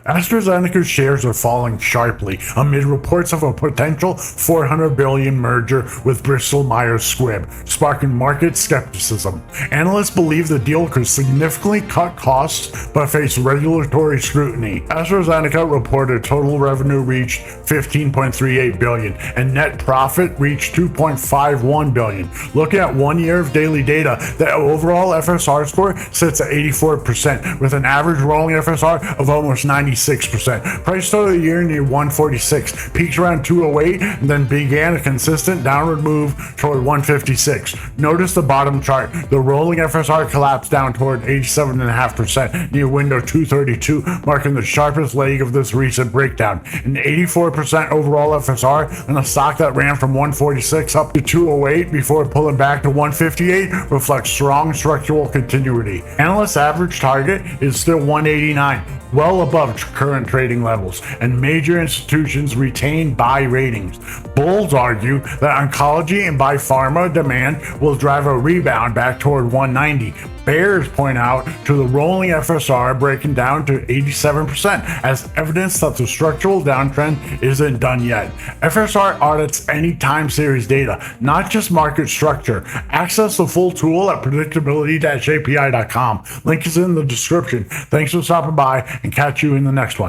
AstraZeneca's shares are falling sharply amid reports of a potential $400 billion merger with Bristol Myers Squibb, sparking market skepticism. Analysts believe the deal could significantly cut costs but face regulatory scrutiny. AstraZeneca reported total revenue reached $15.38 billion and net profit reached $2.51 billion. Looking at 1 year of daily data, the overall FSR score sits at 84%, with an average rolling FSR of almost 96%. Price started the year near 146, peaked around 208, and then began a consistent downward move toward 156. Notice the bottom chart. The rolling FSR collapsed down toward 87.5% near window 232, marking the sharpest leg of this recent breakdown. An 84% overall FSR and a stock that ran from 146 up to 208 before pulling back to 158 reflects strong structural continuity. Analysts' average target is still 189, well above current trading levels, and major institutions retain buy ratings. Bulls argue that oncology and biopharma demand will drive a rebound back toward 190. Bears point out to the rolling FSR breaking down to 87% as evidence that the structural downtrend isn't done yet. FSR audits any time series data, not just market structure. Access the full tool at predictability-api.com. Link is in the description. Thanks for stopping by, and catch you in the next one.